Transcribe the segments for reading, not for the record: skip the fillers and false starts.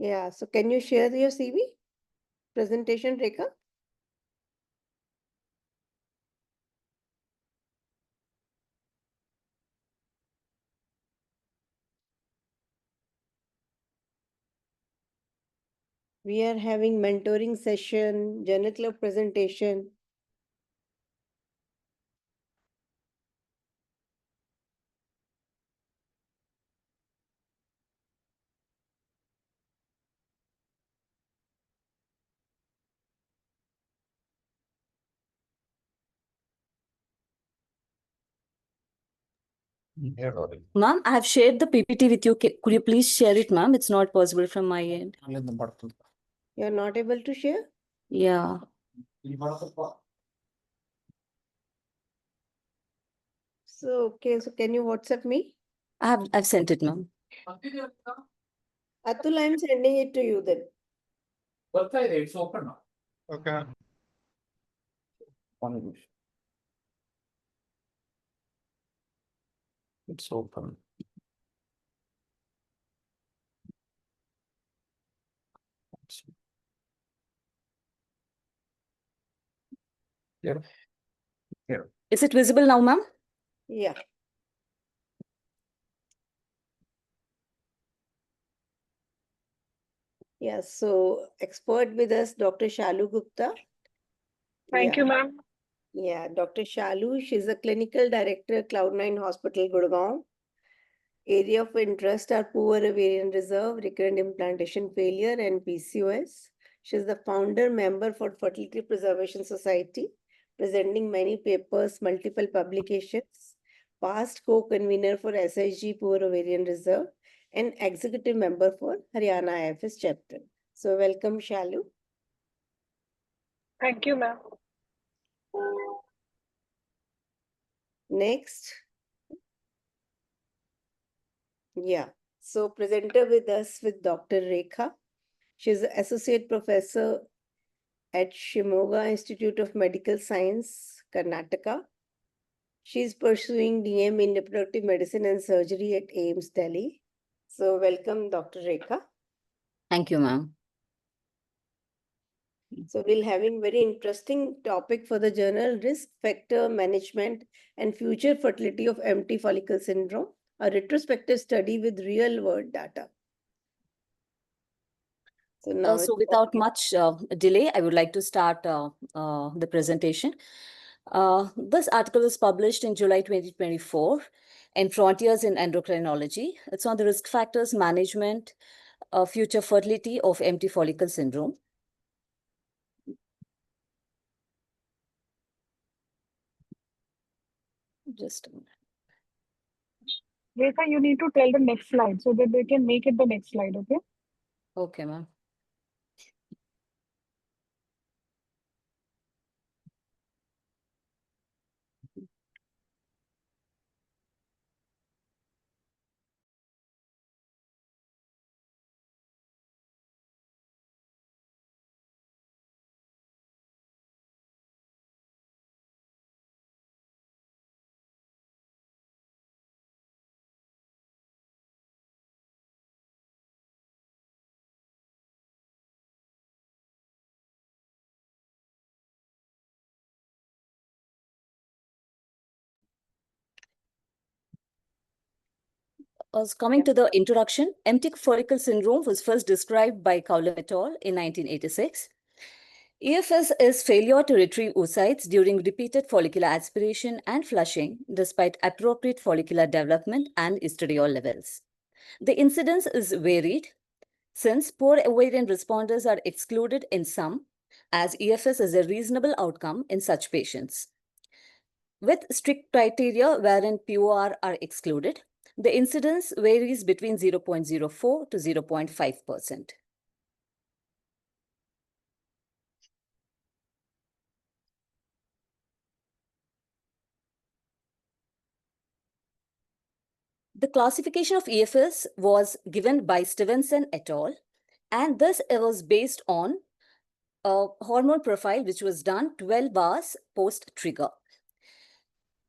Yeah, so can you share your CV presentation, Rekha? We are having mentoring session, journal club presentation. Ma'am, I have shared the PPT with you. Could you please share it, ma'am? It's not possible from my end. You're not able to share? Yeah. So, okay, so can you WhatsApp me? I've sent it, ma'am. Atul, I'm sending it to you then. It's open now. Okay. It's open. Here. Here. Is it visible now, ma'am? Yeah. Yeah, so expert with us, Dr. Shalu Gupta. Thank you, ma'am. Yeah, Dr. Shalu, she's a clinical director, Cloud9 Hospital, Gurgaon. Area of interest are poor ovarian reserve, recurrent implantation failure, and PCOS. She's the founder member for Fertility Preservation Society, presenting many papers, multiple publications, past co-convener for SHG Poor Ovarian Reserve, and executive member for Haryana IFS chapter. So welcome, Shalu. Thank you, ma'am. Next. Yeah. So presenter with us with Dr. Rekha. She's an associate professor at Shimoga Institute of Medical Science, Karnataka. She's pursuing DM in reproductive medicine and surgery at AIMS, Delhi. So welcome, Dr. Rekha. Thank you, ma'am. So we'll having very interesting topic for the journal, risk factor management and future fertility of empty follicle syndrome, a retrospective study with real world data. So now So without much delay, I would like to start the presentation. This article was published in July 2024 in Frontiers in Endocrinology. It's on the risk factors management, future fertility of empty follicle syndrome. Just a minute. Rekha, you need to tell the next slide so that they can make it the next slide, okay? Okay, ma'am. Coming to the introduction, empty follicle syndrome was first described by Cowlem et al. In 1986. EFS is failure to retrieve oocytes during repeated follicular aspiration and flushing despite appropriate follicular development and estradiol levels. The incidence is varied since poor ovarian responders are excluded in some, as EFS is a reasonable outcome in such patients. With strict criteria wherein POR are excluded, the incidence varies between 0.04 to 0.5%. The classification of EFS was given by Stevenson et al. And this was based on a hormone profile which was done 12 hours post-trigger.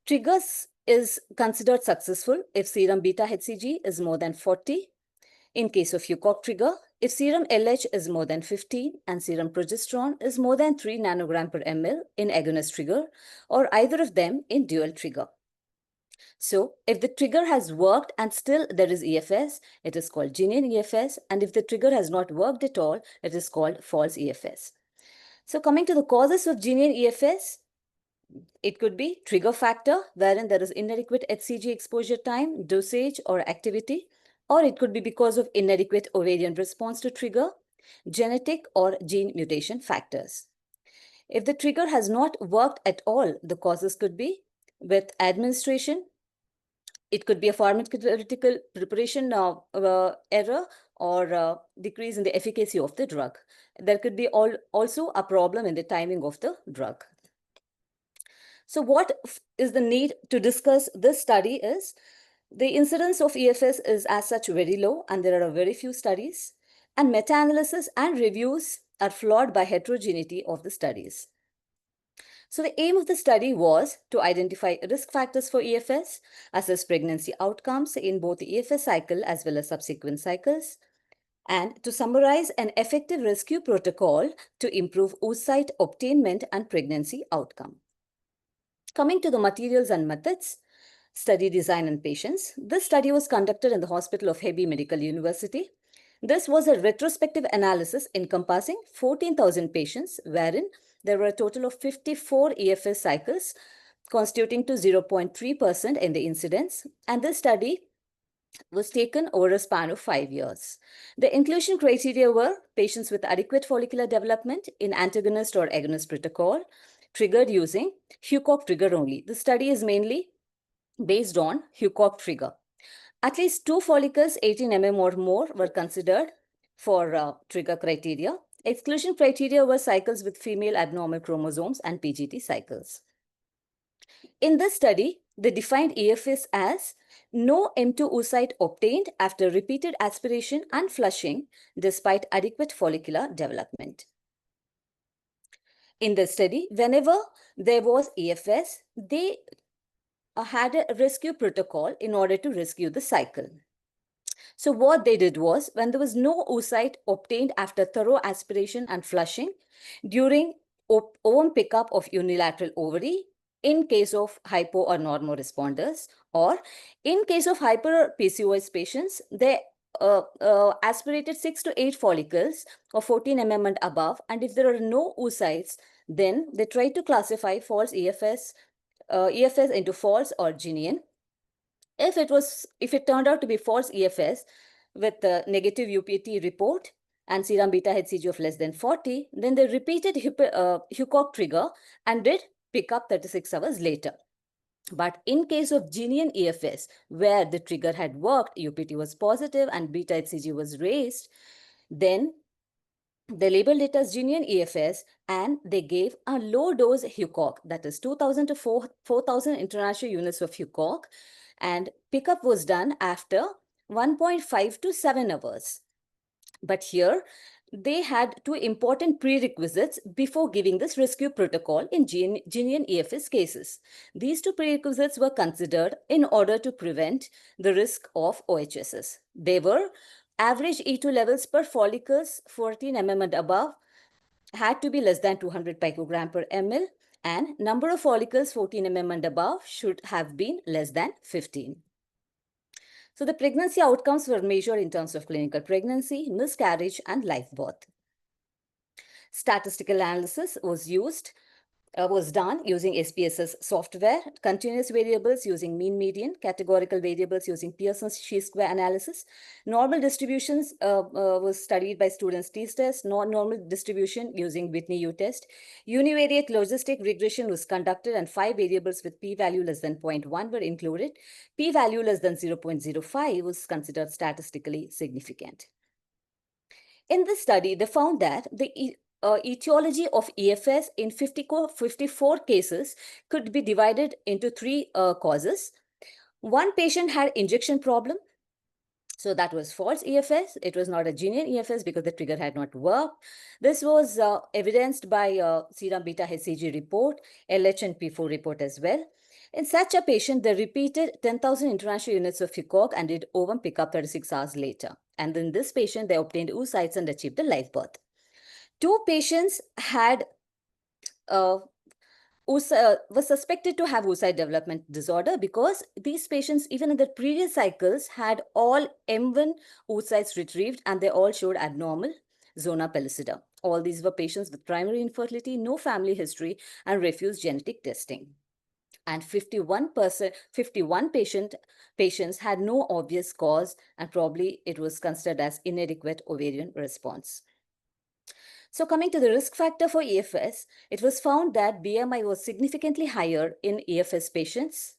Triggers is considered successful if serum beta HCG is more than 40. In case of ECOG trigger, if serum LH is more than 15 and serum progesterone is more than 3 nanogram per ml in agonist trigger, or either of them in dual trigger. So if the trigger has worked and still there is EFS, it is called genuine EFS. And if the trigger has not worked at all, it is called false EFS. So coming to the causes of genuine EFS, it could be trigger factor, wherein there is inadequate HCG exposure time, dosage, or activity, or it could be because of inadequate ovarian response to trigger, genetic or gene mutation factors. If the trigger has not worked at all, the causes could be with administration. It could be a pharmaceutical preparation error or decrease in the efficacy of the drug. There could be also a problem in the timing of the drug. So what is the need to discuss this study is the incidence of EFS is as such very low, and there are very few studies, and meta-analysis and reviews are flawed by heterogeneity of the studies. So the aim of the study was to identify risk factors for EFS, assess pregnancy outcomes in both the EFS cycle as well as subsequent cycles, and to summarize an effective rescue protocol to improve oocyte obtainment and pregnancy outcome. Coming to the materials and methods, study design and patients. This study was conducted in the Hospital of Hebei Medical University. This was a retrospective analysis encompassing 14,000 patients, wherein there were a total of 54 EFS cycles, constituting to 0.3% in the incidence. And this study was taken over a span of 5 years. The inclusion criteria were patients with adequate follicular development in antagonist or agonist protocol, triggered using Hucock trigger only. The study is mainly based on Hucock trigger. At least 2 follicles, 18 mm or more, were considered for trigger criteria. Exclusion criteria were cycles with female abnormal chromosomes and PGT cycles. In this study, they defined EFS as no M2 oocyte obtained after repeated aspiration and flushing despite adequate follicular development. In the study, whenever there was EFS, they had a rescue protocol in order to rescue the cycle. So what they did was, when there was no oocyte obtained after thorough aspiration and flushing during ovum pickup of unilateral ovary, in case of hypo or normo responders, or in case of hyper PCOS patients, they aspirated 6 to 8 follicles of 14 mm and above, and if there are no oocytes, then they tried to classify false EFS into false or genuine. If it turned out to be false EFS with the negative UPT report and serum beta HCG of less than 40, then they repeated Hucock trigger and did pick up 36 hours later. But in case of genuine EFS, where the trigger had worked, UPT was positive and beta HCG was raised, then they labeled it as genuine EFS and they gave a low dose Hucock, that is 2,000 to 4,000 international units of Hucock, and pickup was done after 1.5 to 7 hours. But here, they had 2 important prerequisites before giving this rescue protocol in genuine EFS cases. These 2 prerequisites were considered in order to prevent the risk of OHSs. They were average E2 levels per follicles 14 mm and above had to be less than 200 picogram per ml, and number of follicles 14 mm and above should have been less than 15. So the pregnancy outcomes were measured in terms of clinical pregnancy, miscarriage, and live birth. Statistical analysis was done using SPSS software, continuous variables using mean median, categorical variables using Pearson's chi-square analysis. Normal distributions was studied by students' t-test, non-normal distribution using Whitney U-test. Univariate logistic regression was conducted and 5 variables with p-value less than 0.1 were included. P-value less than 0.05 was considered statistically significant. In this study, they found that the etiology of EFS in 54 cases could be divided into 3 causes. One patient had injection problem. So that was false EFS. It was not a genuine EFS because the trigger had not worked. This was evidenced by serum beta HCG report, LH and P4 report as well. In such a patient, they repeated 10,000 international units of ECOG and did ovum pickup 36 hours later. And in this patient, they obtained oocytes and achieved a live birth. Two patients had was suspected to have oocyte development disorder because these patients, even in their previous cycles, had all M1 oocytes retrieved and they all showed abnormal zona pellucida. All these were patients with primary infertility, no family history, and refused genetic testing. And 51 patients had no obvious cause, and probably it was considered as inadequate ovarian response. So coming to the risk factor for EFS, it was found that BMI was significantly higher in EFS patients,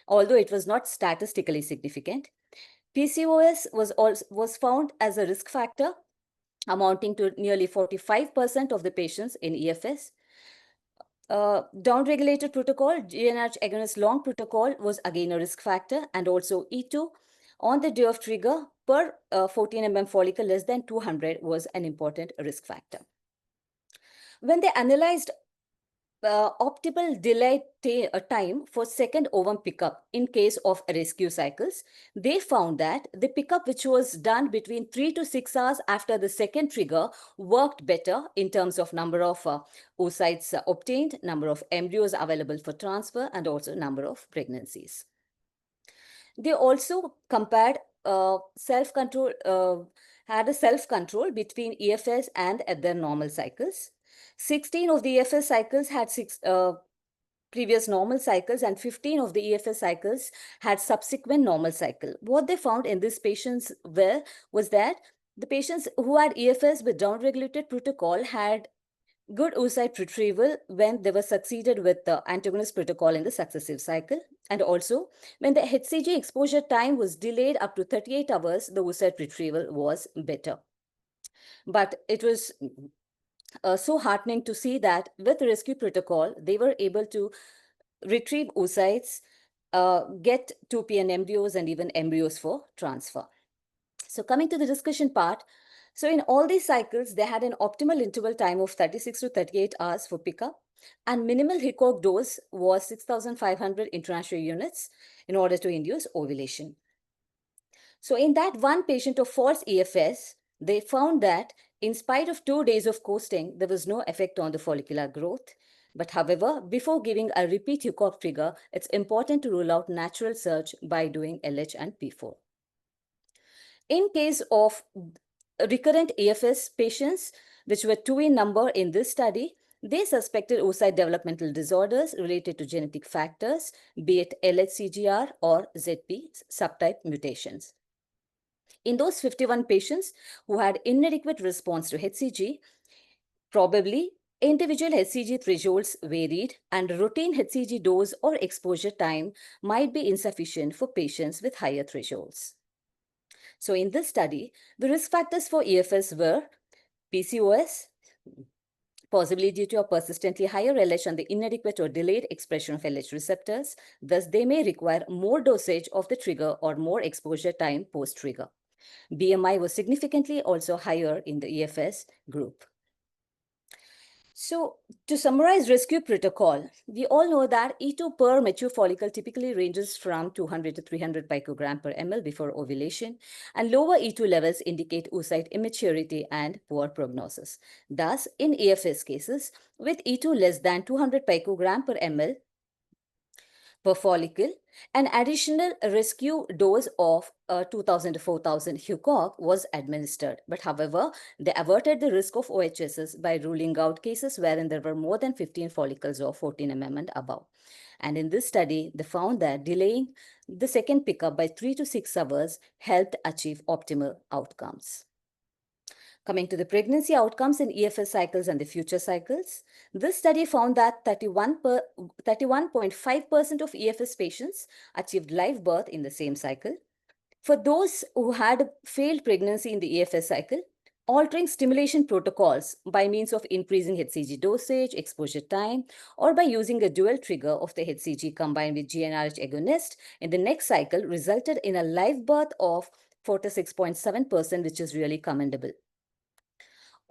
although it was not statistically significant. PCOS was found as a risk factor, amounting to nearly 45% of the patients in EFS. Downregulated protocol, GnRH agonist long protocol was again a risk factor, and also E2 on the day of trigger per 14 mm follicle less than 200 was an important risk factor. When they analyzed optimal delay time for second ovum pickup in case of rescue cycles, they found that the pickup which was done between 3 to 6 hours after the second trigger worked better in terms of number of oocytes obtained, number of embryos available for transfer, and also number of pregnancies. They also compared had a self-control between EFS and their normal cycles. 16 of the EFS cycles had previous normal cycles, and 15 of the EFS cycles had subsequent normal cycle. What they found in these patients was that the patients who had EFS with downregulated protocol had good oocyte retrieval when they were succeeded with the antagonist protocol in the successive cycle. And also, when the HCG exposure time was delayed up to 38 hours, the oocyte retrieval was better. But it was so heartening to see that with the rescue protocol, they were able to retrieve oocytes, get 2PN embryos, and even embryos for transfer. So coming to the discussion part, so in all these cycles, they had an optimal interval time of 36 to 38 hours for pickup, and minimal ECOG dose was 6,500 international units in order to induce ovulation. So in that one patient of false EFS, they found that in spite of 2 days of coasting, there was no effect on the follicular growth. But however, before giving a repeat ECOG trigger, it's important to rule out natural surge by doing LH and P4. In case of recurrent EFS patients, which were 2 in number in this study, they suspected oocyte developmental disorders related to genetic factors, be it LHCGR or ZP subtype mutations. In those 51 patients who had inadequate response to HCG, probably individual HCG thresholds varied, and routine HCG dose or exposure time might be insufficient for patients with higher thresholds. So in this study, the risk factors for EFS were PCOS, possibly due to a persistently higher LH and the inadequate or delayed expression of LH receptors. Thus, they may require more dosage of the trigger or more exposure time post-trigger. BMI was significantly also higher in the EFS group. So to summarize rescue protocol, we all know that E2 per mature follicle typically ranges from 200 to 300 picogram per ml before ovulation, and lower E2 levels indicate oocyte immaturity and poor prognosis. Thus, in EFS cases, with E2 less than 200 picogram per ml per follicle, an additional rescue dose of 2,000 to 4,000 ECOG was administered. But however, they averted the risk of OHSs by ruling out cases wherein there were more than 15 follicles or 14 mm and above. And in this study, they found that delaying the second pickup by 3 to 6 hours helped achieve optimal outcomes. Coming to the pregnancy outcomes in EFS cycles and the future cycles, this study found that 31.5% of EFS patients achieved live birth in the same cycle. For those who had failed pregnancy in the EFS cycle, altering stimulation protocols by means of increasing HCG dosage, exposure time, or by using a dual trigger of the HCG combined with GnRH agonist in the next cycle resulted in a live birth of 46.7%, which is really commendable.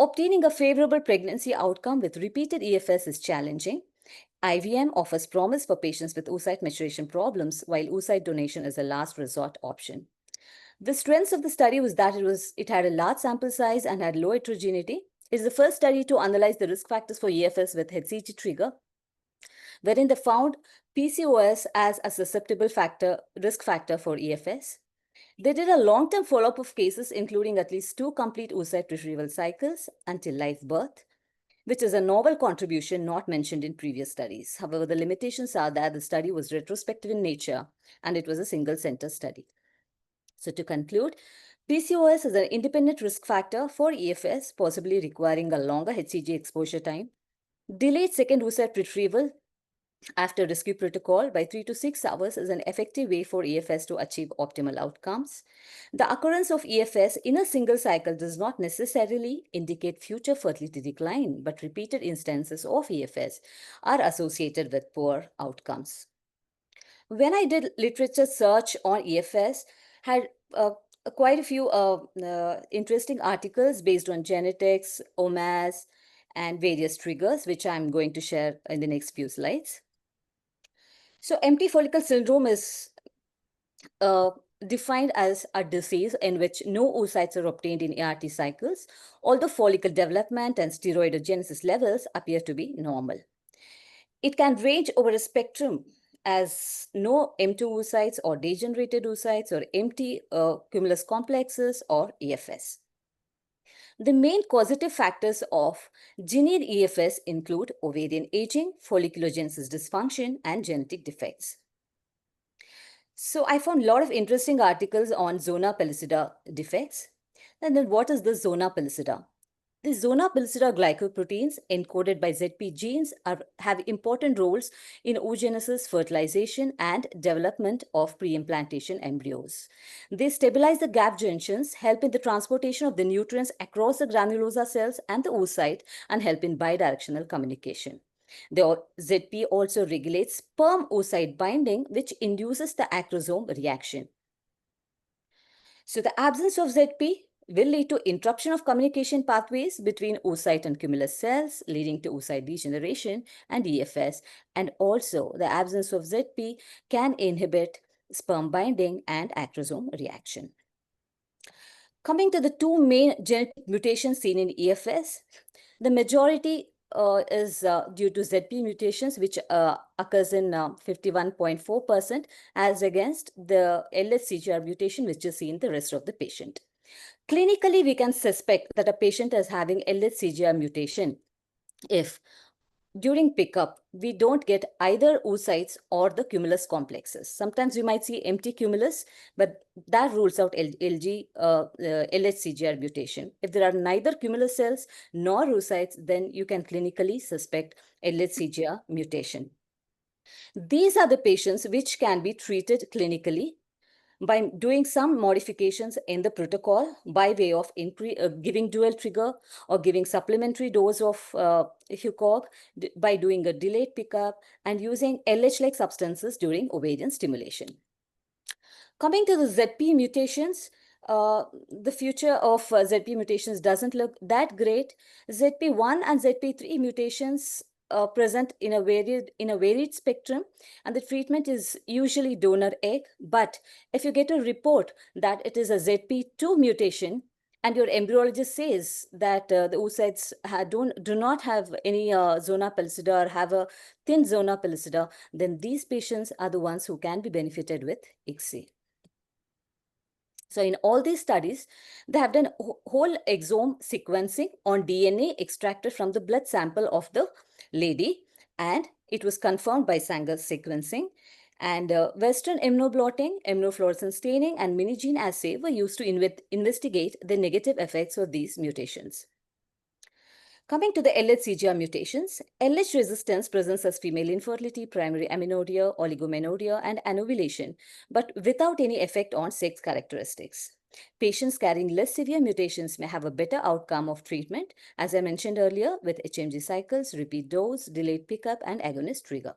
Obtaining a favorable pregnancy outcome with repeated EFS is challenging, IVM offers promise for patients with oocyte maturation problems, while oocyte donation is a last resort option. The strengths of the study was that it had a large sample size and had low heterogeneity. It is the first study to analyze the risk factors for EFS with HCG trigger, wherein they found PCOS as a susceptible risk factor for EFS. They did a long-term follow-up of cases, including at least 2 complete oocyte retrieval cycles until live birth, which is a novel contribution not mentioned in previous studies. However, the limitations are that the study was retrospective in nature and it was a single-center study. So to conclude, PCOS is an independent risk factor for EFS, possibly requiring a longer HCG exposure time. Delayed second oocyte retrieval after rescue protocol by 3 to 6 hours is an effective way for EFS to achieve optimal outcomes. The occurrence of EFS in a single cycle does not necessarily indicate future fertility decline, but repeated instances of EFS are associated with poor outcomes. When I did literature search on EFS, had quite a few interesting articles based on genetics, OMAS, and various triggers, which I'm going to share in the next few slides. So empty follicle syndrome is defined as a disease in which no oocytes are obtained in ART cycles, although follicle development and steroidogenesis levels appear to be normal. It can range over a spectrum as no M2 oocytes or degenerated oocytes or empty cumulus complexes or EFS. The main causative factors of genital EFS include ovarian aging, folliculogenesis dysfunction, and genetic defects. So I found a lot of interesting articles on zona pellucida defects. And then what is the zona pellucida? The zona pellucida glycoproteins encoded by ZP genes have important roles in oogenesis, fertilization, and development of pre-implantation embryos. They stabilize the gap junctions, help in the transportation of the nutrients across the granulosa cells and the oocyte, and help in bidirectional communication. ZP also regulates sperm oocyte binding, which induces the acrosome reaction. So the absence of ZP will lead to interruption of communication pathways between oocyte and cumulus cells, leading to oocyte degeneration and EFS. And also, the absence of ZP can inhibit sperm binding and acrosome reaction. Coming to the 2 main genetic mutations seen in EFS, the majority is due to ZP mutations, which occurs in 51.4%, as against the LHCGR mutation, which is seen in the rest of the patient. Clinically, we can suspect that a patient is having LHCGR mutation if during pickup, we don't get either oocytes or the cumulus complexes. Sometimes we might see empty cumulus, but that rules out LHCGR mutation. If there are neither cumulus cells nor oocytes, then you can clinically suspect LHCGR mutation. These are the patients which can be treated clinically by doing some modifications in the protocol by way of giving dual trigger or giving supplementary dose of HUCOG by doing a delayed pickup and using LH-like substances during ovarian stimulation. Coming to the ZP mutations, the future of ZP mutations doesn't look that great. ZP1 and ZP3 mutations present in a varied spectrum, and the treatment is usually donor egg. But if you get a report that it is a ZP2 mutation, and your embryologist says that the oocytes do not have any zona pellucida or have a thin zona pellucida, then these patients are the ones who can be benefited with ICSI. So in all these studies, they have done whole exome sequencing on DNA extracted from the blood sample of the lady, and it was confirmed by Sanger sequencing. And Western immunoblotting, immunofluorescence staining, and minigene assay were used to investigate the negative effects of these mutations. Coming to the LHCGR mutations, LH resistance presents as female infertility, primary amenorrhea, oligomenorrhea, and anovulation, but without any effect on sex characteristics. Patients carrying less severe mutations may have a better outcome of treatment, as I mentioned earlier, with HMG cycles, repeat dose, delayed pickup, and agonist trigger.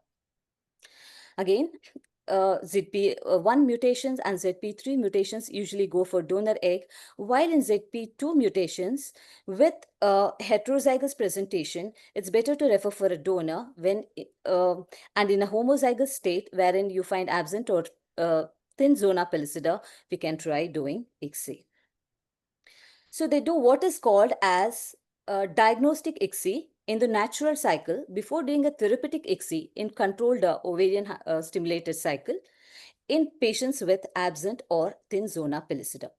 Again, ZP1 mutations and ZP3 mutations usually go for donor egg, while in ZP2 mutations with heterozygous presentation, it's better to refer for a donor and in a homozygous state wherein you find absent or thin zona pellucida, we can try doing ICSI. So they do what is called as diagnostic ICSI in the natural cycle before doing a therapeutic ICSI in controlled ovarian stimulated cycle in patients with absent or thin zona pellucida.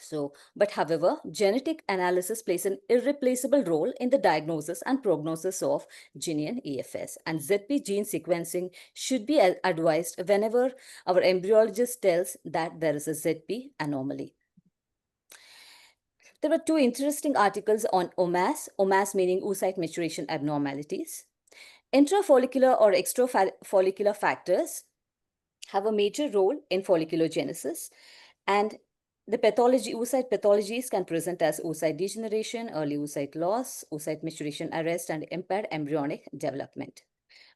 So, but however, genetic analysis plays an irreplaceable role in the diagnosis and prognosis of Guinean EFS, and ZP gene sequencing should be advised whenever our embryologist tells that there is a ZP anomaly. There were two interesting articles on OMAS meaning oocyte maturation abnormalities. Intrafollicular or extrafollicular factors have a major role in folliculogenesis, and the oocyte pathologies can present as oocyte degeneration, early oocyte loss, oocyte maturation arrest, and impaired embryonic development.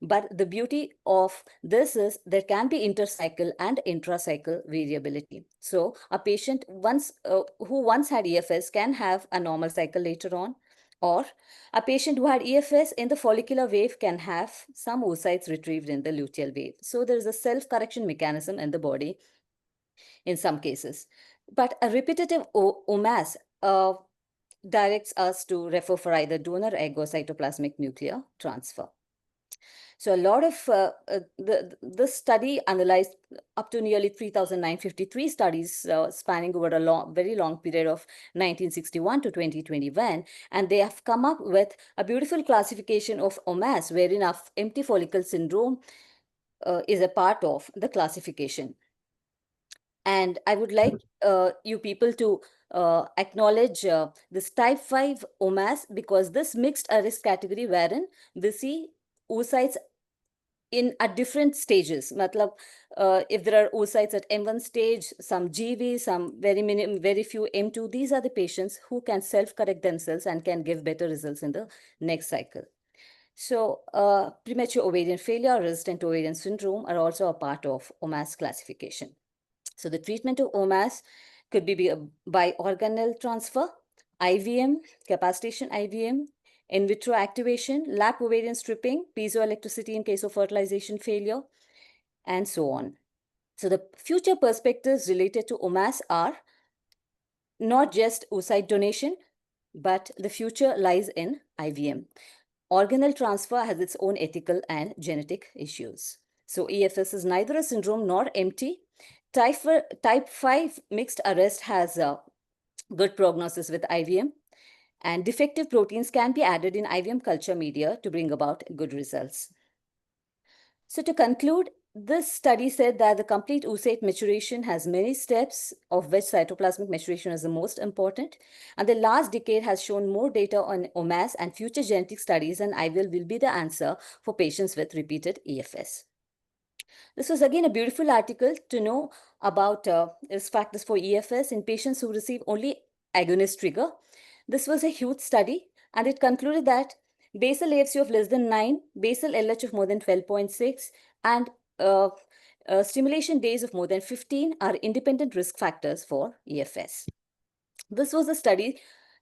But the beauty of this is there can be intercycle and intracycle variability. So a patient who once had EFS can have a normal cycle later on, or a patient who had EFS in the follicular wave can have some oocytes retrieved in the luteal wave. So there is a self-correction mechanism in the body in some cases. But a repetitive OMAS directs us to refer for either donor egg or cytoplasmic nuclear transfer. So a lot of this study analyzed up to nearly 3,953 studies spanning over a very long period of 1961 to 2021, and they have come up with a beautiful classification of OMAS, wherein empty follicle syndrome is a part of the classification. And I would like you people to acknowledge this type 5 OMAS, because this mixed a risk category wherein we see oocytes at different stages. Matlab, if there are oocytes at M1 stage, some GV, some very few M2, these are the patients who can self-correct themselves and can give better results in the next cycle. So premature ovarian failure, resistant ovarian syndrome are also a part of OMAS classification. So the treatment of OMAS could be by organelle transfer, IVM, capacitation IVM, in vitro activation, lap ovarian stripping, piezoelectricity in case of fertilization failure, and so on. So the future perspectives related to OMAS are not just oocyte donation, but the future lies in IVM. Organelle transfer has its own ethical and genetic issues. So EFS is neither a syndrome nor empty. Type 5 mixed arrest has a good prognosis with IVM, and defective proteins can be added in IVM culture media to bring about good results. So to conclude, this study said that the complete oocyte maturation has many steps, of which cytoplasmic maturation is the most important. And the last decade has shown more data on OMAS, and future genetic studies and IVL will be the answer for patients with repeated EFS. This was again a beautiful article to know about risk factors for EFS in patients who receive only agonist trigger. This was a huge study, and it concluded that basal AFC of less than 9, basal LH of more than 12.6, and stimulation days of more than 15 are independent risk factors for EFS. This was a study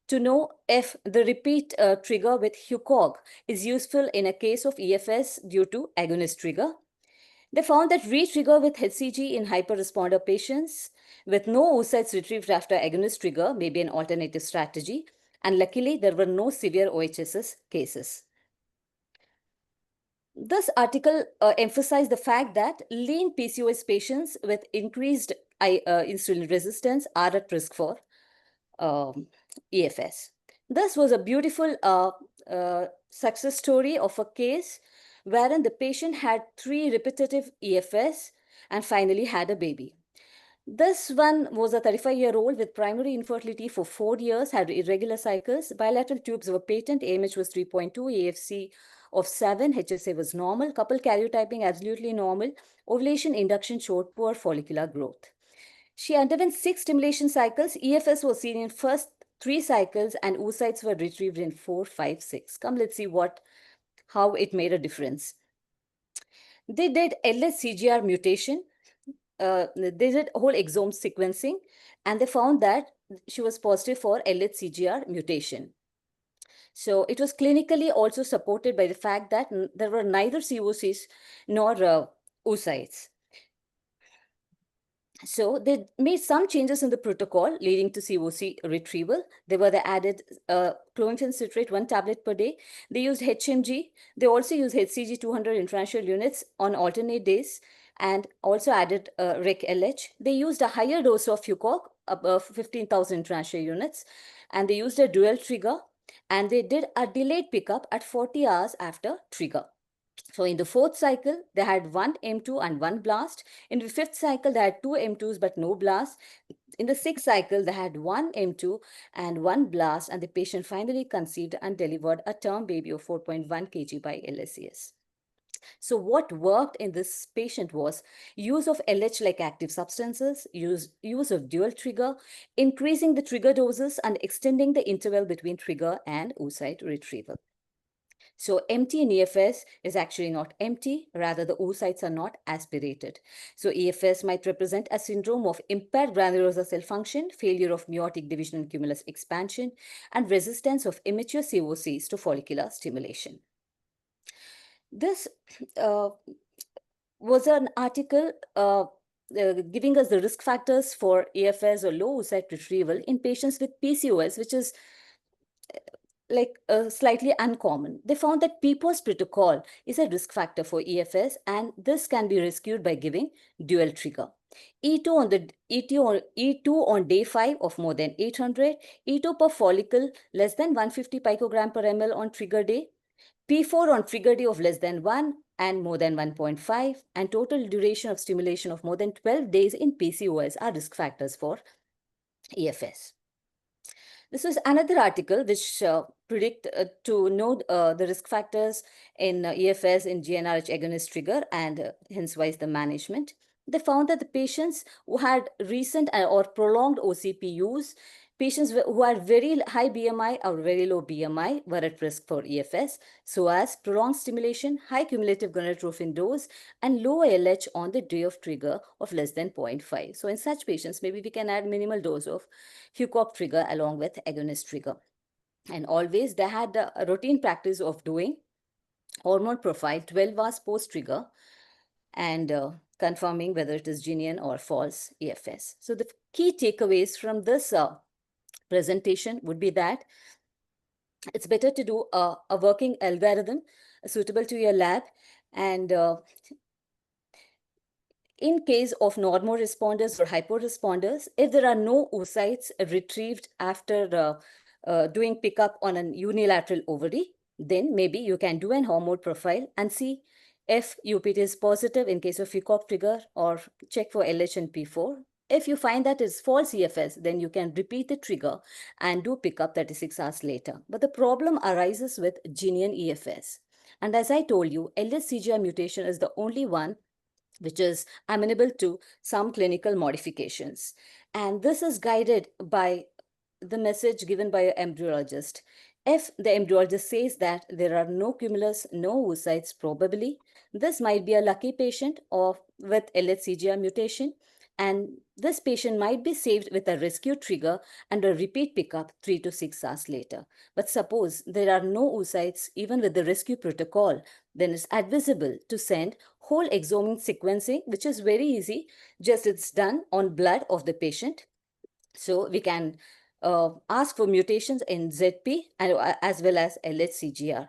to know if the repeat trigger with HUCOG is useful in a case of EFS due to agonist trigger. They found that re-trigger with HCG in hyperresponder patients with no oocytes retrieved after agonist trigger may be an alternative strategy, and luckily there were no severe OHSS cases. This article emphasized the fact that lean PCOS patients with increased insulin resistance are at risk for EFS. This was a beautiful success story of a case wherein the patient had 3 repetitive EFS and finally had a baby. This one was a 35-year-old with primary infertility for 4 years, had irregular cycles, bilateral tubes were patent, AMH was 3.2, AFC of 7, HSA was normal, couple karyotyping absolutely normal, ovulation induction showed poor follicular growth. She underwent 6 stimulation cycles, EFS was seen in first 3 cycles, and oocytes were retrieved in 4, 5, 6. Come, let's see how it made a difference. They did LS-CGR mutation. They did whole exome sequencing, and they found that she was positive for LH-CGR mutation. So it was clinically also supported by the fact that there were neither COCs nor oocytes. So they made some changes in the protocol leading to COC retrieval. They added clomiphene citrate 1 tablet per day. They used HMG. They also used HCG 200 intranasal units on alternate days, and also added REC-LH. They used a higher dose of Fucoc, above 15,000 intranasal units, and they used a dual trigger, and they did a delayed pickup at 40 hours after trigger. So in the fourth cycle, they had 1 M2 and 1 blast. In the fifth cycle, they had 2 M2s but no blast. In the sixth cycle, they had 1 M2 and 1 blast, and the patient finally conceived and delivered a term baby of 4.1 kg by LSCS. So what worked in this patient was use of LH-like active substances, use of dual trigger, increasing the trigger doses, and extending the interval between trigger and oocyte retrieval. So empty in EFS is actually not empty, rather the oocytes are not aspirated. So EFS might represent a syndrome of impaired granulosa cell function, failure of meiotic division and cumulus expansion, and resistance of immature COCs to follicular stimulation. This was an article giving us the risk factors for EFS or low oocyte retrieval in patients with PCOS, which is slightly uncommon. They found that PPOS protocol is a risk factor for EFS, and this can be rescued by giving dual trigger. E2 on day 5 of more than 800, E2 per follicle less than 150 picogram per ml on trigger day, P4 on trigger day of less than 1 and more than 1.5, and total duration of stimulation of more than 12 days in PCOS are risk factors for EFS. This was another article which predict to know the risk factors in EFS in GnRH agonist trigger, and hence wise the management. They found that the patients who had recent or prolonged OCP use, patients who had very high BMI or very low BMI were at risk for EFS, so as prolonged stimulation, high cumulative gonadotrophin dose, and low LH on the day of trigger of less than 0.5. So in such patients, maybe we can add minimal dose of Fucoc trigger along with agonist trigger. And always they had a routine practice of doing hormone profile 12 hours post-trigger and confirming whether it is genuine or false EFS. So the key takeaways from this presentation would be that it's better to do a working algorithm suitable to your lab, and in case of normoresponders or hyporesponders, if there are no oocytes retrieved after doing pickup on an unilateral ovary, then maybe you can do an hormone profile and see if UPT is positive in case of Fucoc trigger, or check for LH and P4. If you find that is false EFS, then you can repeat the trigger and do pickup 36 hours later. But the problem arises with genuine EFS. And as I told you, LS-CGR mutation is the only one which is amenable to some clinical modifications. And this is guided by the message given by an embryologist. If the embryologist says that there are no cumulus, no oocytes probably, this might be a lucky patient with LH-CGR mutation, and this patient might be saved with a rescue trigger and a repeat pickup 3 to 6 hours later. But suppose there are no oocytes even with the rescue protocol, then it's advisable to send whole exome sequencing, which is very easy, just it's done on blood of the patient. So we can ask for mutations in ZP and as well as LH-CGR.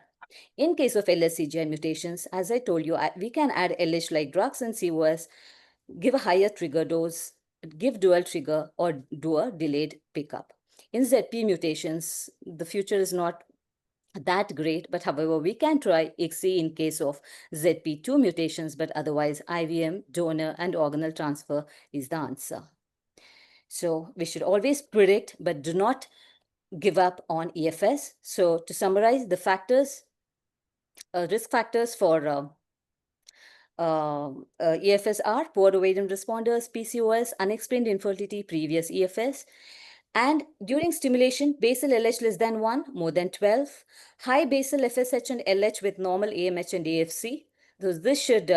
In case of LH-CGR mutations, as I told you, we can add LH-like drugs and COS, give a higher trigger dose, give dual trigger, or do a delayed pickup. In ZP mutations, the future is not that great, but however, we can try ICSI in case of ZP2 mutations, but otherwise IVM, donor, and organelle transfer is the answer. So we should always predict, but do not give up on EFS. So to summarize, the factors, risk factors for EFS are poor ovarian responders, PCOS, unexplained infertility, previous EFS. And during stimulation, basal LH less than 1, more than 12, high basal FSH and LH with normal AMH and AFC, So this should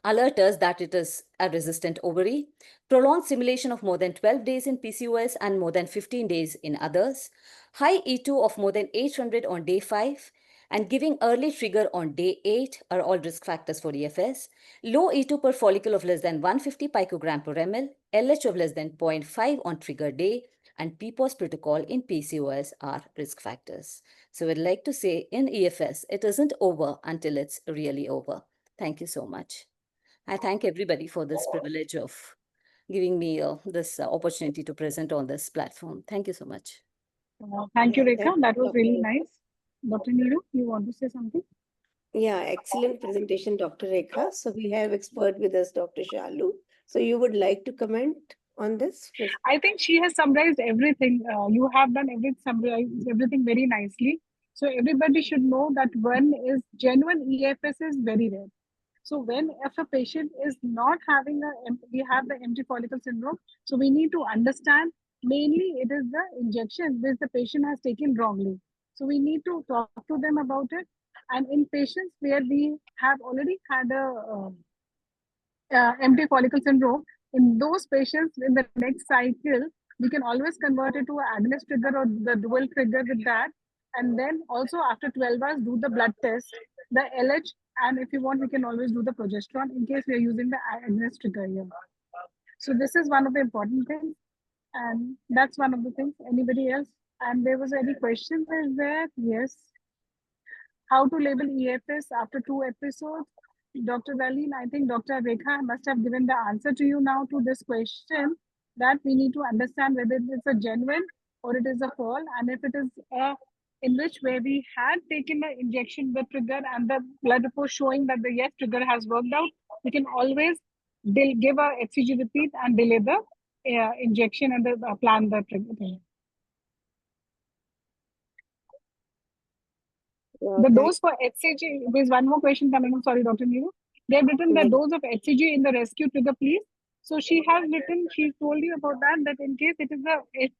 alert us that it is a resistant ovary, prolonged simulation of more than 12 days in PCOS and more than 15 days in others, high E2 of more than 800 on day 5, and giving early trigger on day 8 are all risk factors for EFS, low E2 per follicle of less than 150 picogram per ml, LH of less than 0.5 on trigger day, and PPOS protocol in PCOS are risk factors. So I'd like to say in EFS, it isn't over until it's really over. Thank you so much. I thank everybody for this privilege of giving me this opportunity to present on this platform. Thank you so much. Thank you, Yeah, Rekha. thank That you, was really Dr. nice. Dr. Neeru, you want to say something? Yeah, excellent presentation, Dr. Rekha. So we have expert with us, Dr. Shalu. So you would like to comment on this? I think she has summarized everything. You have done everything very nicely. So everybody should know that when is genuine EFS is very rare. So when if a patient is not having we have the empty follicle syndrome, so we need to understand mainly it is the injection which the patient has taken wrongly. So we need to talk to them about it. And in patients where we have already had a empty follicle syndrome, in those patients in the next cycle, we can always convert it to an agonist trigger or the dual trigger with that. And then also after 12 hours, do the blood test, the LH, and if you want, we can always do the progesterone in case we are using the agonist trigger here. So this is one of the important things. And that's one of the things. Anybody else? And there was any question is there? Yes. How to label EFS after 2 episodes? Dr. Valeen, I think Dr. Rekha must have given the answer to you now to this question that we need to understand whether it's a genuine or it is a fall. And if it is in which where we had taken the injection, the trigger and the blood report showing that the yes trigger has worked out, we can always give a HCG repeat and delay the injection and the, plan the trigger. The dose for HCG, there's one more question coming in. Sorry, Dr. Neeru. They've written the dose of HCG in the rescue trigger, please. So she has written, she told you about that in case it is if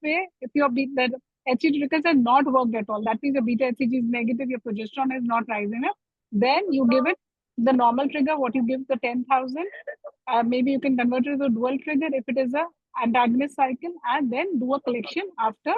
your that HCG triggers have not worked at all, that means your beta HCG is negative, your progesterone is not rising up, then you give it the normal trigger, what you give the 10,000. Maybe you can convert it to a dual trigger if it is a antagonist cycle, and then do a collection after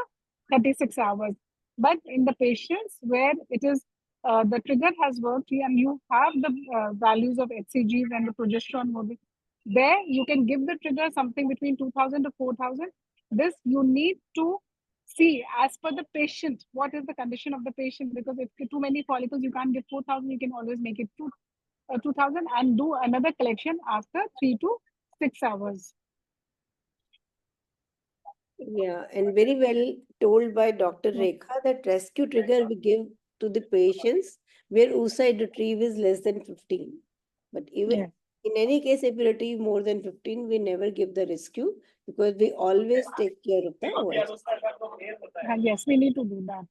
36 hours. But in the patients where it is the trigger has worked and you have the values of HCGs and the progesterone moving, there you can give the trigger something between 2,000 to 4,000. This you need to see as per the patient, what is the condition of the patient, because if too many follicles, you can't give 4,000, you can always make it 2,000 and do another collection after 3 to 6 hours. Yeah, and very well told by Dr. Rekha that rescue trigger we give to the patients where oocyte retrieve is less than 15. But even in any case, if we retrieve more than 15, we never give the rescue because we always take care of the OH. Yes, we need to do that.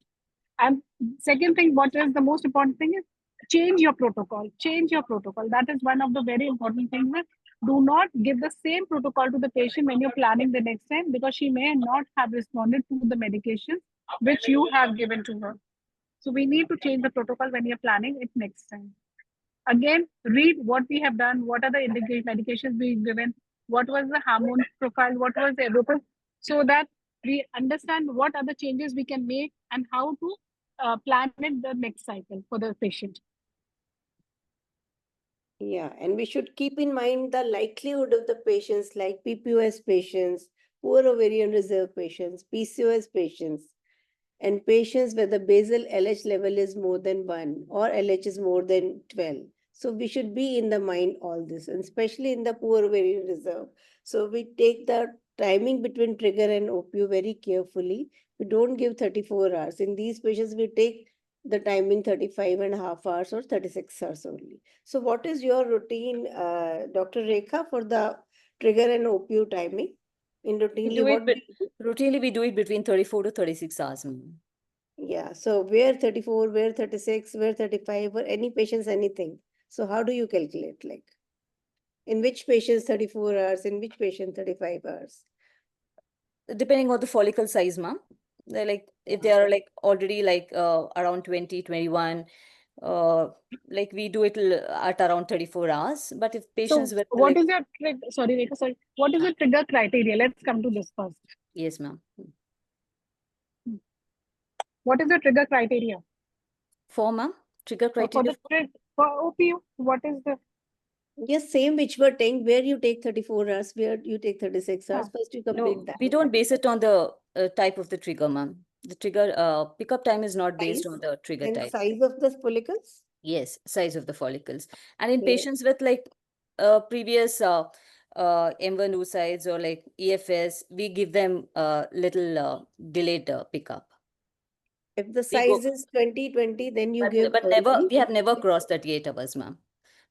And second thing, what is the most important thing is change your protocol. Change your protocol. That is one of the very important things. Do not give the same protocol to the patient when you're planning the next time, because she may not have responded to the medication which you have given to her. So we need to change the protocol when you're planning it next time. Again, read what we have done, what are the medications we've given, what was the hormone profile, what was the everything, so that we understand what are the changes we can make and how to plan it the next cycle for the patient. Yeah, and we should keep in mind the likelihood of the patients like PPOS patients, poor ovarian reserve patients, PCOS patients, and patients where the basal LH level is more than 1 or LH is more than 12. So we should be in the mind all this, and especially in the poor ovarian reserve. So we take the timing between trigger and OPU very carefully. We don't give 34 hours. In these patients, we take the timing 35.5 hours or 36 hours only. So what is your routine, Dr. Rekha, for the trigger and OPU timing? In routinely, what do you do? Routinely, we do it between 34 to 36 hours. Yeah, so where 34, where 36, where 35, or any patients, anything. So how do you calculate, like, in which patients 34 hours, in which patient 35 hours? Depending on the follicle size, ma'am. They're like, if they are like already like around 20, 21, like we do it at around 34 hours. But if So patients with what like, is your sorry, Rekha, sorry. What is the trigger criteria? Let's come to this first. yes, ma'am. What is the trigger criteria? For ma'am, trigger For criteria. the for OPU, what is the Yes, same which we're taking, where you take 34 hours, where you take 36 hours. First you complete No, that. we don't base it on the type of the trigger, ma'am. The trigger pickup time is not based Size on the trigger and type. size of the follicles. Yes, size of the follicles. And in Yeah. patients with like previous M1 oocytes or like EFS, we give them little delayed pickup. If the We go, size is 20, then you but, give but never, early. we have never crossed 38 hours, ma'am.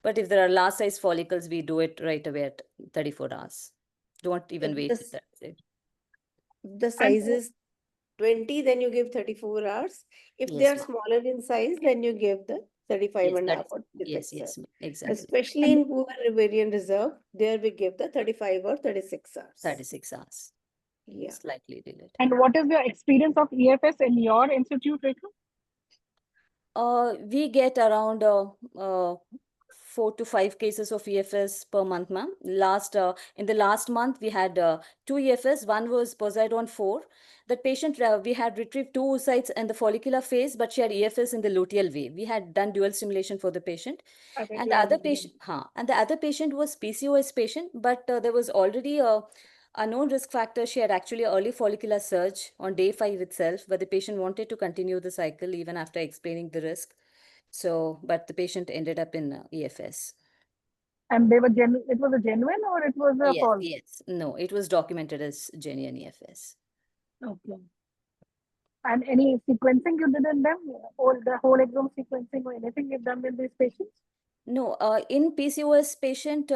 But if there are large size follicles, we do it right away at 34 hours. Don't even If wait the, with that. if the and size is 20, then you give 34 hours. If they Yes, are ma'am. smaller in size, then you give the 35 Yes, and a half that's, or yes, 36 hours. ma'am. Exactly. Especially in poor ovarian reserve, there we give the 35 or 36 hours. 36 hours. Yeah. Slightly delayed. and what is the experience of EFS in your institute, Rekha? We get around 4 to 5 cases of EFS per month, ma'am. In the last month, we had 2 EFS. One was Poseidon 4. That patient, we had retrieved 2 oocytes in the follicular phase, but she had EFS in the luteal way. We had done dual stimulation for the patient. And the other patient, was PCOS patient, but there was already a known risk factor. She had actually early follicular surge on day 5 itself, but the patient wanted to continue the cycle even after explaining the risk. So, but the patient ended up in EFS. And they were it was a genuine or it was a Yes, false? yes. No, it was documented as genuine EFS. Okay. And any sequencing you did in them, or the whole exome sequencing or anything you've done with these patients? No, in PCOS patient,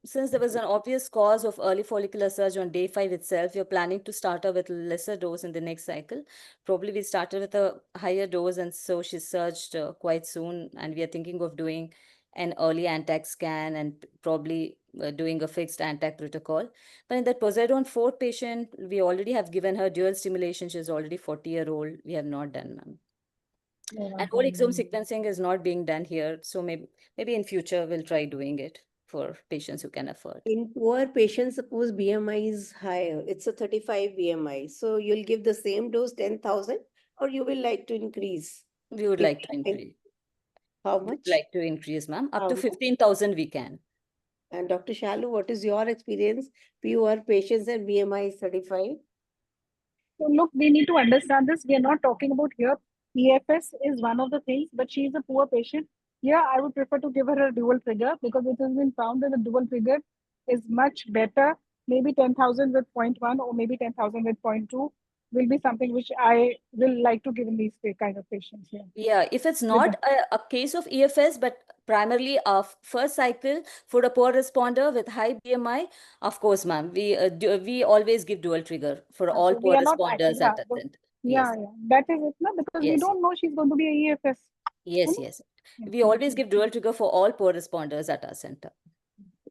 since there was an obvious cause of early follicular surge on day 5 itself, we're planning to start her with lesser dose in the next cycle. Probably we started with a higher dose, and so she surged quite soon. And we are thinking of doing an early ANTAC scan and probably doing a fixed ANTAC protocol. But in that Poseidon 4 patient, we already have given her dual stimulation. She's already 40-year-old. We have not done, ma'am. And whole exome sequencing is not being done here. So maybe in future we'll try doing it for patients who can afford. In poor patients, suppose BMI is higher, it's a 35 BMI. So you'll give the same dose 10,000 or you will like to increase? We would If- like to increase. How We'd much? like to increase, ma'am. Up How to much? 15,000 we can. And Dr. Shalu, what is your experience? Poor patients and BMI is 35. So look, we need to understand this. We are not talking about here. EFS is one of the things, but she is a poor patient. Yeah, I would prefer to give her a dual trigger because it has been found that the dual trigger is much better. Maybe 10,000 with 0.1 or maybe 10,000 with 0.2 will be something which I will like to give in these kind of patients here. Yeah, if it's With not a case of EFS, but primarily a first cycle for a poor responder with high BMI, of course, ma'am, we always give dual trigger for all so we poor are not responders yeah, at the center. yeah, Yes, yeah. That is it, no? Because we yes, don't know she's going to be a EFS. yes, Hmm? yes. Yeah. We always give dual trigger for all poor responders at our center.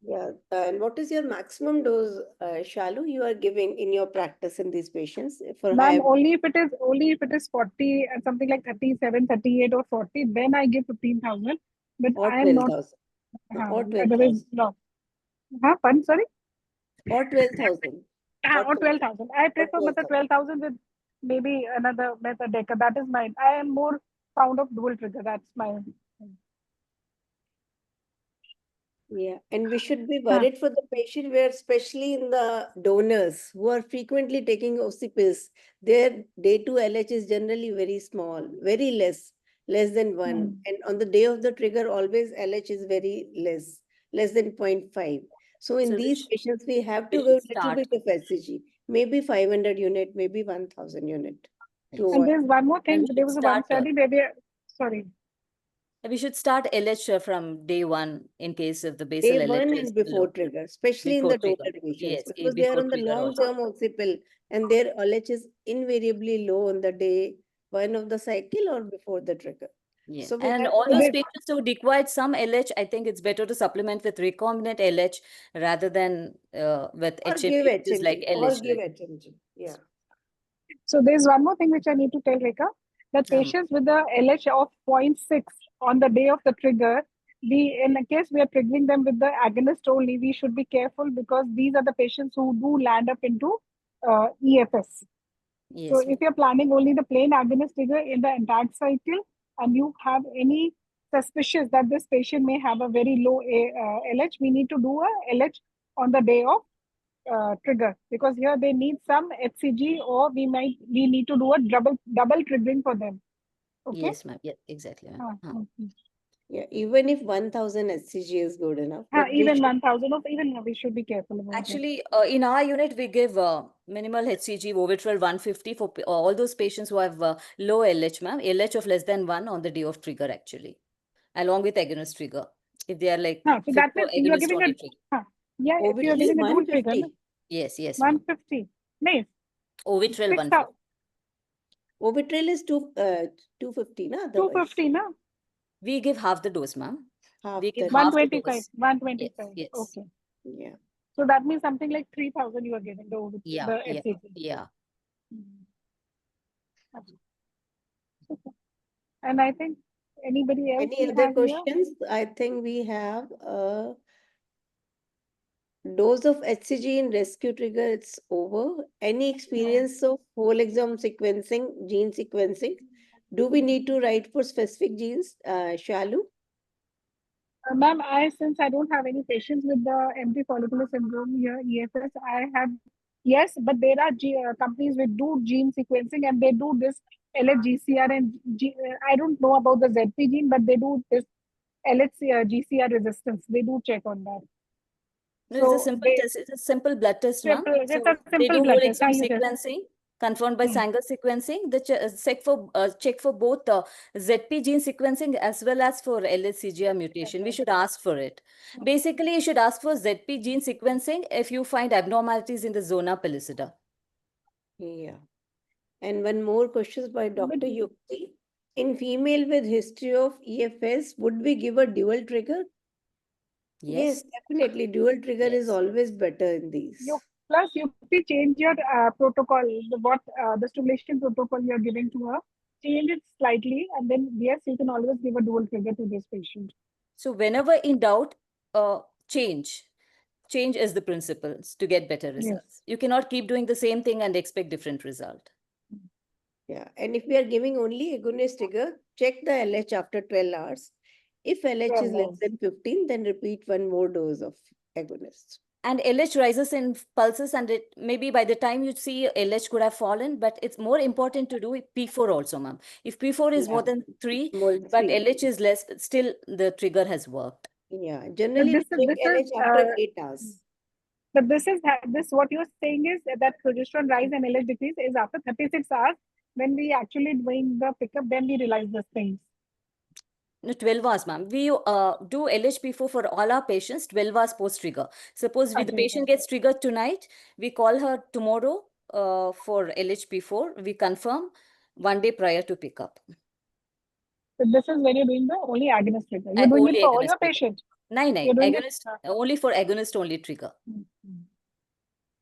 Yeah. And what is your maximum dose, Shalu, you are giving in your practice in these patients for high? Ma'am, only if it is 40 and something like 37, 38 or 40, then I give 15,000. But Or I am not 12,000? Or otherwise 12,000? no. Fun, sorry. Or 12,000? Or 12,000. I Or prefer but the 12,000? 12,000 with maybe another method decker. That is mine. I am more fond of dual trigger. That's my Yeah, and we should be worried for the patient where especially in the donors who are frequently taking OC pills, their day 2 LH is generally very small, very less than 1. And on the day of the trigger, always LH is very less than 0.5. So in So these patients, we have we to should go little start. bit of SCG, maybe 500 unit, maybe 1,000 unit. To And avoid. there's one more thing. we There should was one start, study where they sorry. We should start LH from day 1 in case of the basal Day 1 LH is and before low. trigger, especially in Before the trigger. donor patients, Yes, because they are before on the trigger also. long-term oxypill and their LH is invariably low on the day 1 of the cycle or before the trigger. Yeah. So we And have all to those have- patients who required some LH, I think it's better to supplement with recombinant LH rather than with or HMG, give which is like HMG or LH. give HMG. Yeah. So there's one more thing which I need to tell Rekha. That patients with the LH of 0.6 on the day of the trigger, in a case we are triggering them with the agonist only, we should be careful because these are the patients who do land up into EFS. So Yes, if you're planning only the plain agonist trigger in the entire cycle and you have any suspicious that this patient may have a very low LH, we need to do a LH on the day of trigger, because here they need some HCG, or we need to do a double triggering for them. Okay. yes, ma'am. Yeah, exactly, ma'am. Yeah, even if 1000 HCG is good enough, but we Even should 1000 of even we should be careful about that. Actually, in our unit, we give minimal HCG, Vivitrol 150 for all those patients who have low LH, ma'am. LH of less than 1 on the day of trigger, actually, along with agonist trigger. If they are like So fit that for means you are agonist giving only a trigger. yeah, if you are Orbital is giving a dual trigger, 150. Yes, yes, ma'am. 150. No, Vivitrol 6,000. 150. Orbital is 250, na? Otherwise, 250, no? We give half the dose, ma'am. half We give the half the 125. dose. 125. Yes, yes. Okay. yeah. So that means something like 3,000 you are giving the Yeah, yeah, HCG. yeah. And I think anybody else Any we other have here? questions? I think we have a dose of HCG in rescue trigger, it's over. Any experience of whole exome sequencing, gene sequencing? Do we need to write for specific genes, Shalu? Ma'am, since I don't have any patients with the empty follicular syndrome here, EFS, I have, yes, but there are companies which do gene sequencing and they do this LHGCR and I don't know about the ZP gene, but they do this GCR resistance. They do check on that. No, it's a So simple test. It's a simple blood test, ma'am. it's So a they simple do blood whole test. exome You just sequencing, confirmed by Sanger sequencing. The check for both ZP gene sequencing as well as for LHCGR mutation. We should ask for it. Basically, you should ask for ZP gene sequencing if you find abnormalities in the zona pellucida. Yeah. And one more question by Dr. Yukti. In female with history of EFS, would we give a dual trigger? Yes, Yes. definitely. Dual trigger is Yes. always better in these. plus you change your protocol, the stimulation protocol you're giving to her, change it slightly, and then yes, you can always give a dual trigger to this patient. So whenever in doubt, change. Change is the principle to get better results. You cannot keep doing the same thing and expect different result. Yeah, and if we are giving only agonist trigger, check the LH after 12 hours. If LH is less than 15, then repeat one more dose of agonist. And LH rises in pulses, and it maybe by the time you see LH could have fallen, but it's more important to do P4 also, ma'am. If P4 is more than 3, more than but 3. LH is less, still the trigger has worked. Yeah, generally we check LH after 8 hours. But this what you're saying is that progesterone rise and LH decrease is after 36 hours. When we actually doing the pickup, then we realize these things. No, 12 hours, ma'am. We do LHP4 for all our patients 12 hours post-trigger. Suppose the patient gets triggered tonight, we call her tomorrow for LHP4. We confirm 1 day prior to pickup. So this is when you're doing the only agonist trigger. You're doing it for all your patients. Nine, agonist, only for agonist only trigger.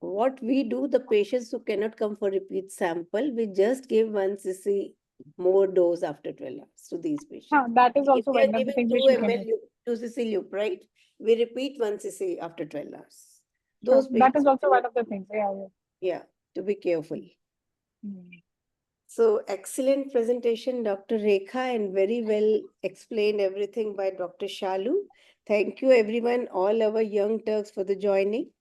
What we do, the patients who cannot come for repeat sample, we just give 1 cc more dose after 12 hours to these patients. That is also if one we of are the things giving which 2 we can ml, do. 2 cc loop, right? We repeat 1 cc after 12 hours. Those That is patients, also one of the things. yeah, to be careful. So excellent presentation, Dr. Rekha, and very well explained everything by Dr. Shalu. Thank you everyone, all our young Turks for the joining.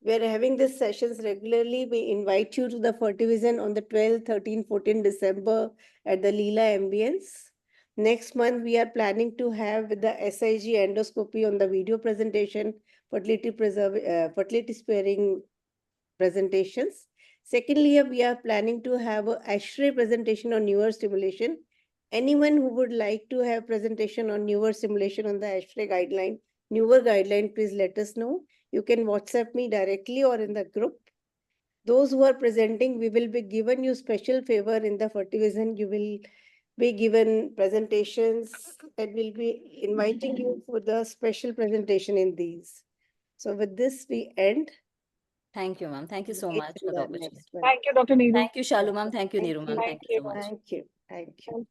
We're having these sessions regularly. We invite you to the Fertivision on the 12th, 13th, 14th December at the Leela Ambience. Next month, we are planning to have the SIG endoscopy on the video presentation, fertility sparing presentations. Secondly, we are planning to have a ASHRAE presentation on newer stimulation. Anyone who would like to have presentation on newer stimulation on the ASHRAE guideline, newer guideline, please let us know. You can WhatsApp me directly or in the group. Those who are presenting, we will be given you special favor in the Fertivision. You will be given presentations and we'll be inviting you for the special presentation in these. So with this, we end. Thank you, ma'am. Thank you so much for the opportunity. Thank you, Dr. Neeru. Thank you, Shalu, ma'am. Thank you, Neeru, ma'am. Thank you so much. Thank you. Thank you.